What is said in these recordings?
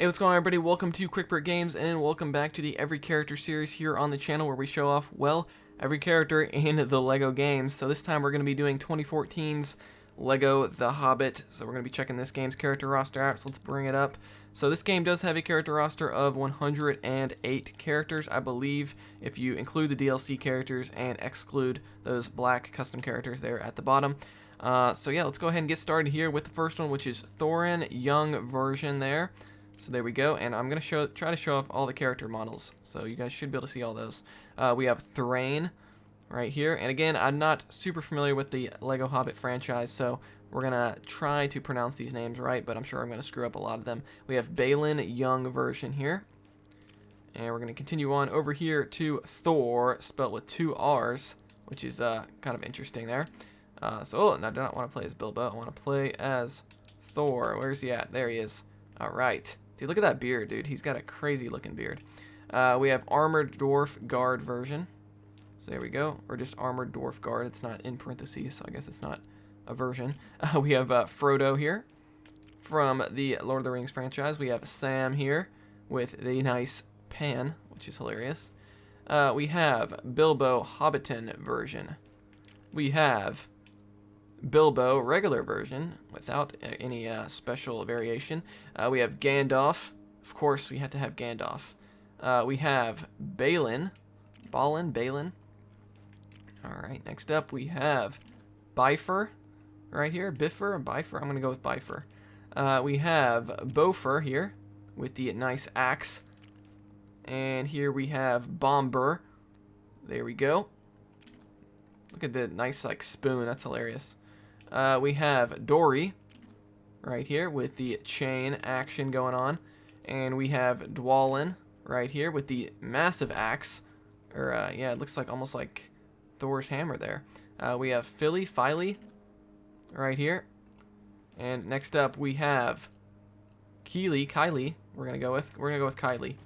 Hey, what's going on, everybody? Welcome to Quick Break Games, and welcome back to the Every Character series here on the channel, where we show off, well, every character in the LEGO games. So this time we're going to be doing 2014's LEGO The Hobbit. So we're going to be checking this game's character roster out, so let's bring it up. So this game does have a character roster of 108 characters, I believe, if you include the DLC characters and exclude those black custom characters there at the bottom. So yeah, let's go ahead and get started here with the first one, which is Thorin Young version there. So there we go, and I'm going to try to show off all the character models, so you guys should be able to see all those. We have Thrain right here, and again, I'm not super familiar with the LEGO Hobbit franchise, so we're going to try to pronounce these names right, but I'm sure I'm going to screw up a lot of them. We have Balin Young version here, and we're going to continue on over here to Thor, spelled with two R's, which is kind of interesting there. I do not want to play as Bilbo, I want to play as Thor. Where's he at? There he is. Alright. Dude, look at that beard, dude. He's got a crazy looking beard. We have Armored Dwarf Guard version. So there we go. Or just Armored Dwarf Guard. It's not in parentheses, so I guess it's not a version. We have Frodo here from the Lord of the Rings franchise. We have Sam here with the nice pan, which is hilarious. We have Bilbo Hobbiton version. We have Bilbo regular version without any special variation. We have Gandalf. Of course, we had to have Gandalf. We have Balin. Balin. Alright, next up we have Bifur right here. Bifur or Bifur? I'm going to go with Bifur. We have Bofur here with the nice axe. And here we have Bombur. There we go. Look at the nice like spoon. That's hilarious. We have Dory right here with the chain action going on. And we have Dwalin right here with the massive axe. Yeah, it looks like almost like Thor's hammer there. We have Fili right here. And next up we have Kylie. We're gonna go with Kylie.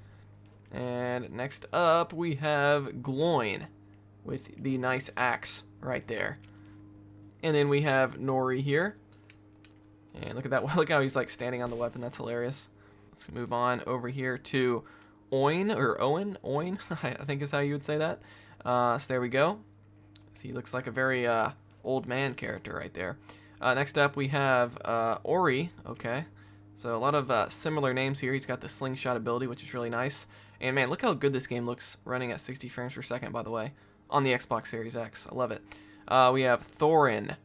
And next up we have Gloin with the nice axe right there. And then we have Nori here. And look at that. Look how he's like standing on the weapon. That's hilarious. Let's move on over here to Oin. I think is how you would say that. So there we go. So he looks like a very old man character right there. Next up we have Ori. Okay. So a lot of similar names here. He's got the slingshot ability, which is really nice. And man, look how good this game looks running at 60 frames per second, by the way, on the Xbox Series X. I love it. We have Thorin.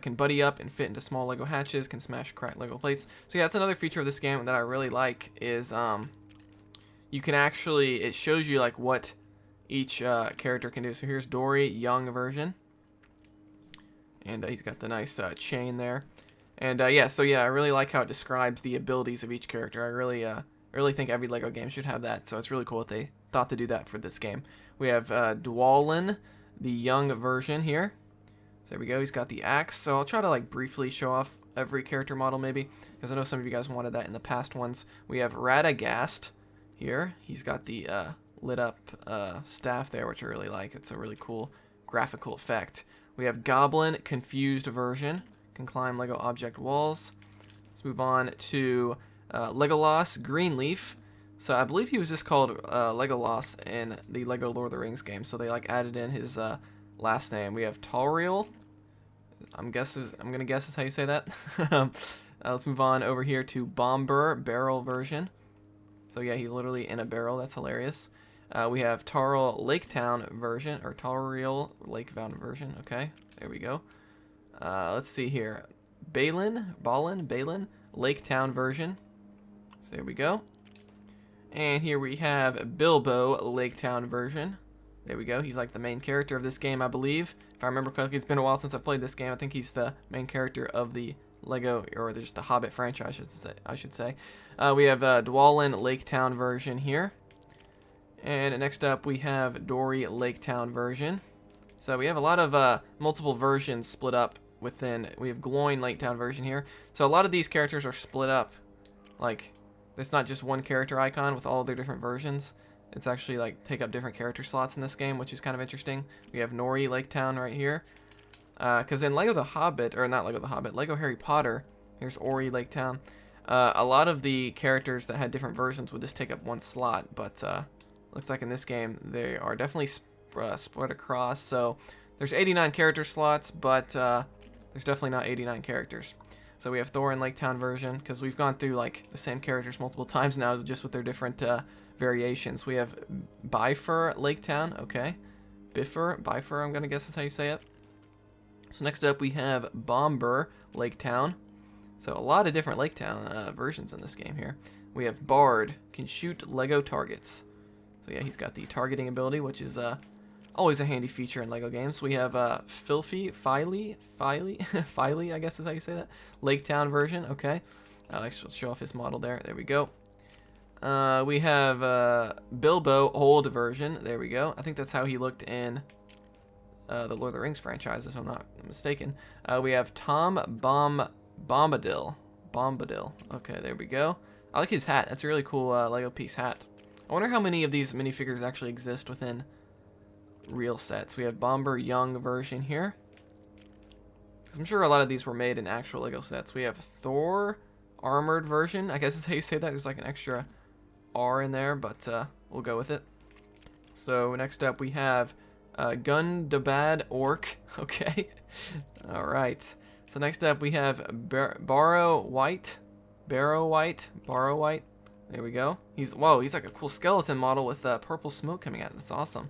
Can buddy up and fit into small Lego hatches, can smash crack Lego plates. So yeah, that's another feature of this game that I really like is you can actually, it shows you like what each character can do. So here's Dory Young version. And he's got the nice chain there. And yeah, so yeah, I really like how it describes the abilities of each character. I really think every Lego game should have that. So it's really cool that they thought to do that for this game. We have Dwalin, the young version here. So there we go. He's got the axe. So I'll try to like briefly show off every character model maybe, because I know some of you guys wanted that in the past ones. We have Radagast here. He's got the lit up staff there, which I really like. It's a really cool graphical effect. We have Goblin Confused version. Can climb Lego object walls. Let's move on to Legolas Greenleaf. So I believe he was just called Legolas in the LEGO Lord of the Rings game. So they like added in his last name. We have Tauriel. I'm gonna guess is how you say that. Let's move on over here to Bombur barrel version. So yeah, he's literally in a barrel. That's hilarious. We have Tauriel Laketown version, or Tauriel Laketown version. Okay, there we go. Let's see here. Balin Laketown version. So there we go. And here we have Bilbo Laketown version. There we go. He's like the main character of this game, I believe. If I remember correctly, it's been a while since I've played this game. I think he's the main character of the LEGO, or just the Hobbit franchise, I should say. We have Dwalin Laketown version here. And next up, we have Dory Laketown version. So we have a lot of multiple versions split up within. We have Gloin Laketown version here. So a lot of these characters are split up. Like, there's not just one character icon with all of their different versions. It's actually like take up different character slots in this game, which is kind of interesting. We have Nori Laketown right here. Because in LEGO The Hobbit, or not LEGO The Hobbit, LEGO Harry Potter, here's Ori Laketown. A lot of the characters that had different versions would just take up one slot, but looks like in this game they are definitely spread across. So there's 89 character slots, but there's definitely not 89 characters. So we have Thor in Lake Town version, because we've gone through like the same characters multiple times now, just with their different variations. We have Bifur Lake Town, okay. Bifur, I'm gonna guess is how you say it. So next up we have Bomber Lake Town. So a lot of different Lake Town versions in this game here. We have Bard, can shoot Lego targets. So yeah, he's got the targeting ability, which is always a handy feature in Lego games. We have Filey, I guess is how you say that. Lake Town version, okay. Let's show off his model there. There we go. We have Bilbo old version. There we go. I think that's how he looked in the Lord of the Rings franchise, if I'm not mistaken. We have Tom Bombadil. Okay, there we go. I like his hat. That's a really cool Lego piece hat. I wonder how many of these minifigures actually exist within real sets. We have Bomber Young version here. I'm sure a lot of these were made in actual Lego sets. We have Thor armored version. I guess is how you say that. There's like an extra R in there, but we'll go with it. So next up we have Gundabad Orc. Okay. All right. So next up we have Barrow White. There we go. He's like a cool skeleton model with purple smoke coming out. That's awesome.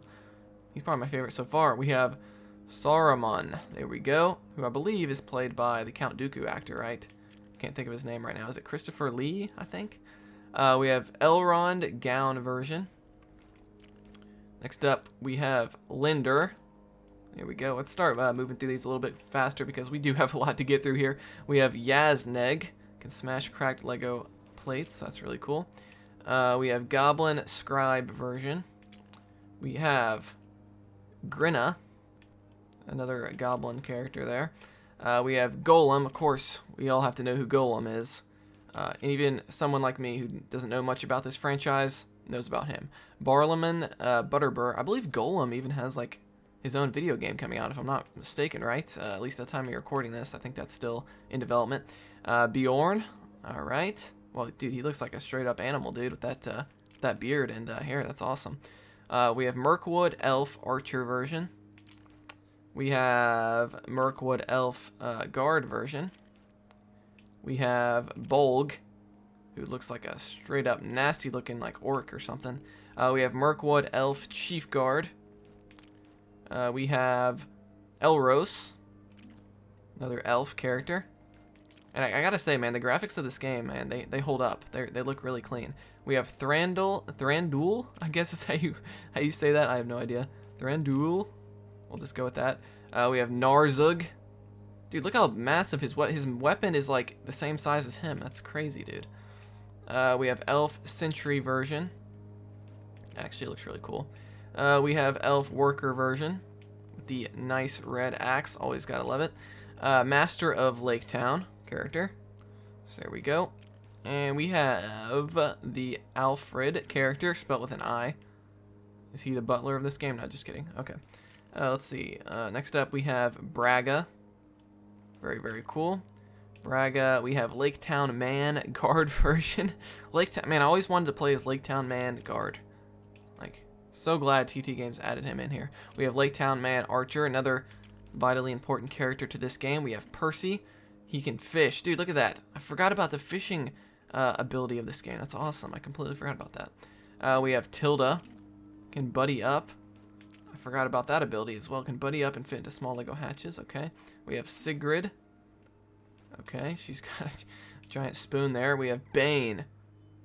He's probably my favorite so far. We have Saruman. There we go. Who I believe is played by the Count Dooku actor, right? Can't think of his name right now. Is it Christopher Lee, I think? We have Elrond Gown version. Next up, we have Linder. There we go. Let's start moving through these a little bit faster because we do have a lot to get through here. We have Yazneg. Can smash cracked Lego plates. That's really cool. We have Goblin Scribe version. We have Grinna. Another goblin character there. We have Golem. Of course, we all have to know who Golem is. And even someone like me who doesn't know much about this franchise knows about him. Barlaman Butterbur. I believe Golem even has like his own video game coming out, if I'm not mistaken, right? At least at the time of recording this, I think that's still in development. Bjorn. All right. Well, dude, he looks like a straight up animal, dude, with that beard and hair. That's awesome. We have Mirkwood Elf Archer version. We have Mirkwood Elf Guard version. We have Bolg, who looks like a straight up nasty looking like orc or something. We have Mirkwood Elf Chief Guard. We have Elros, another elf character. And I gotta say, man, the graphics of this game, man, they hold up. They look really clean. We have Thranduil, I guess is how you say that. I have no idea. Thranduil. We'll just go with that. We have Narzug. Dude, look how massive his weapon is, like the same size as him. That's crazy, dude. We have Elf Sentry version. Actually, looks really cool. We have Elf Worker version with the nice red axe. Always gotta love it. Master of Lake Town character. So there we go. And we have the Alfred character, spelled with an I. Is he the butler of this game? No, just kidding. Okay. Let's see. Next up, we have Braga. Very, very cool. Braga. We have Lake Town Man Guard version. Man, I always wanted to play as Lake Town Man Guard. Like, so glad TT Games added him in here. We have Lake Town Man Archer, another vitally important character to this game. We have Percy. He can fish. Dude, look at that. I forgot about the fishing ability of this game. That's awesome. I completely forgot about that. We have Tilda. Can buddy up. I forgot about that ability as well. Can buddy up and fit into small Lego hatches. Okay. We have Sigrid. Okay, she's got a giant spoon there. We have Bane.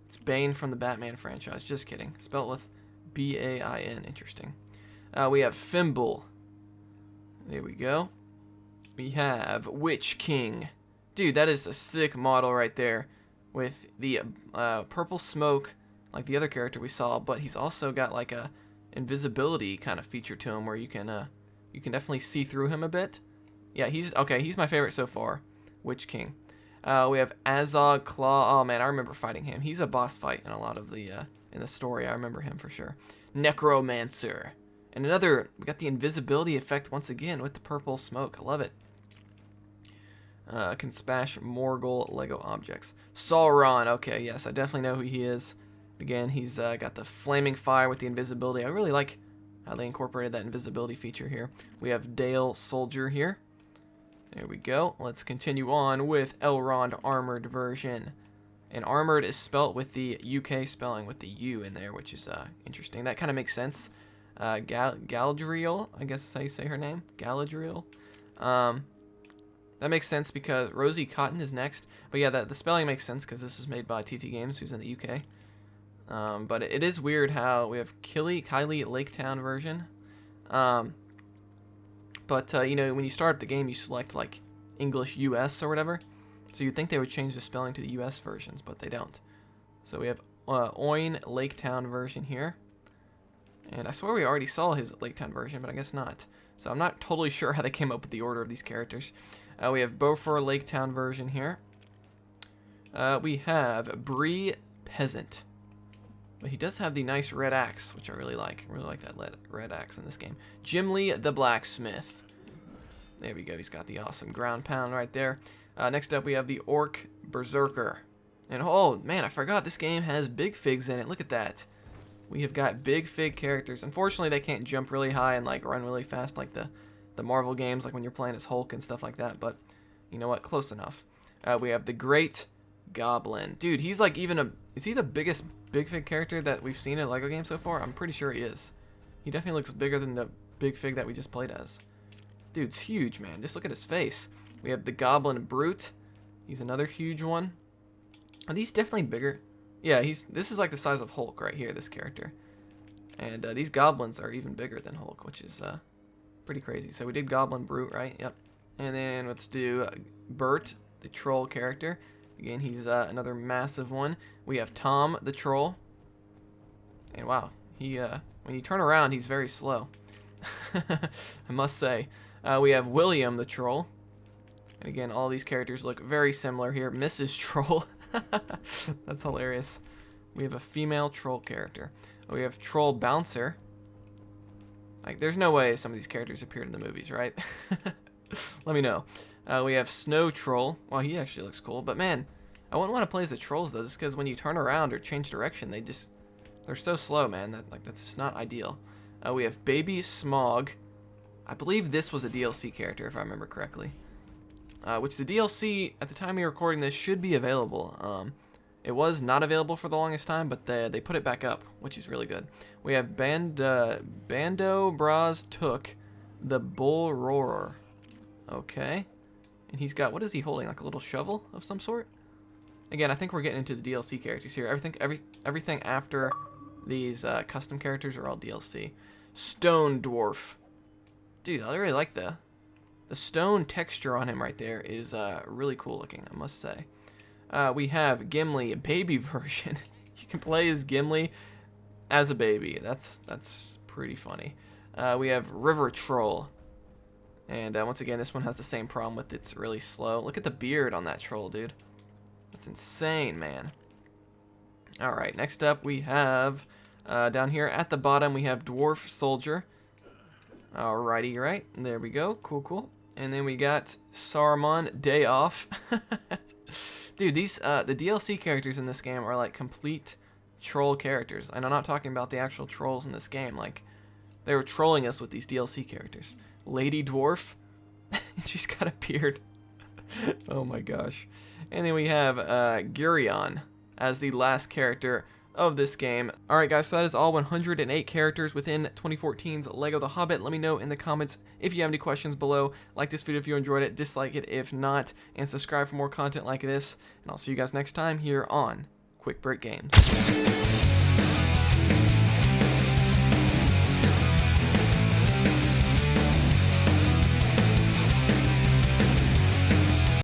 It's Bane from the Batman franchise. Just kidding. Spelled with B-A-I-N. Interesting. We have Fimble. There we go. We have Witch King. Dude, that is a sick model right there. With the purple smoke, like the other character we saw, but he's also got like a invisibility kind of feature to him where you can definitely see through him a bit. Yeah, he's my favorite so far. Witch King. We have Azog Claw. Oh man, I remember fighting him. He's a boss fight in a lot of the in the story. I remember him for sure. Necromancer. And we got the invisibility effect once again with the purple smoke. I love it. Can smash Morgul Lego objects. Sauron. Okay, yes, I definitely know who he is. Again, he's got the flaming fire with the invisibility. I really like how they incorporated that invisibility feature here. We have Dale Soldier here. There we go. Let's continue on with Elrond Armored version. And Armored is spelt with the UK spelling with the U in there, which is interesting. That kind of makes sense. Galadriel, I guess is how you say her name. Galadriel. That makes sense because Rosie Cotton is next. But yeah, the spelling makes sense because this is made by TT Games, who's in the UK. But it is weird how we have Kylie Laketown version. You know, when you start up the game, you select like English US or whatever. So you'd think they would change the spelling to the US versions, but they don't. So we have Oin Laketown version here. And I swear we already saw his Laketown version, but I guess not. So I'm not totally sure how they came up with the order of these characters. We have Beaufort Laketown version here. We have Bree Peasant. But he does have the nice red axe, which I really like. I really like that red axe in this game. Gimli the Blacksmith. There we go. He's got the awesome ground pound right there. Next up, we have the Orc Berserker. And oh, man, I forgot this game has big figs in it. Look at that. We have got big fig characters. Unfortunately, they can't jump really high and like run really fast like the Marvel games, like when you're playing as Hulk and stuff like that. But you know what? Close enough. We have the Great Goblin. Dude, he's like is he the biggest big fig character that we've seen in a LEGO game so far? I'm pretty sure he is. He definitely looks bigger than the big fig that we just played as. Dude's huge, man. Just look at his face. We have the Goblin Brute. He's another huge one. Are these definitely bigger? Yeah, this is like the size of Hulk right here, this character. And these goblins are even bigger than Hulk, which is pretty crazy. So we did Goblin Brute, right? Yep. And then let's do Bert, the troll character. Again, he's another massive one. We have Tom, the troll. And wow, when you turn around, he's very slow. I must say. We have William, the troll. And again, all these characters look very similar here. Mrs. Troll. That's hilarious. We have a female troll character. We have Troll Bouncer. Like, there's no way some of these characters appeared in the movies, right? Let me know. We have Snow Troll. Well, he actually looks cool. But man, I wouldn't want to play as the trolls though, just because when you turn around or change direction, they're so slow, man. That's just not ideal. We have Baby Smog. I believe this was a DLC character, if I remember correctly. Which the DLC, at the time we were recording this, should be available. It was not available for the longest time, but they put it back up, which is really good. We have Bando Braz Took, the Bull Roarer. Okay. And he's got, what is he holding, like a little shovel of some sort? Again, I think we're getting into the DLC characters here. Everything after these custom characters are all DLC. Stone Dwarf. Dude, I really like the stone texture on him right there is really cool looking, I must say. We have Gimli, a baby version. You can play as Gimli as a baby. That's pretty funny. We have River Troll. And once again, this one has the same problem with it's really slow. Look at the beard on that troll, dude. That's insane, man. Alright, next up we have, down here at the bottom, we have Dwarf Soldier. Alrighty, right. There we go. Cool, cool. And then we got Saruman Day Off. Dude, these the DLC characters in this game are like complete troll characters. And I'm not talking about the actual trolls in this game. Like, they were trolling us with these DLC characters. Lady Dwarf. She's got a beard. Oh my gosh. And then we have Gurion as the last character of this game. Alright guys, so that is all 108 characters within 2014's LEGO The Hobbit. Let me know in the comments if you have any questions below. Like this video if you enjoyed it, dislike it if not, and subscribe for more content like this. And I'll see you guys next time here on Quick Break Games.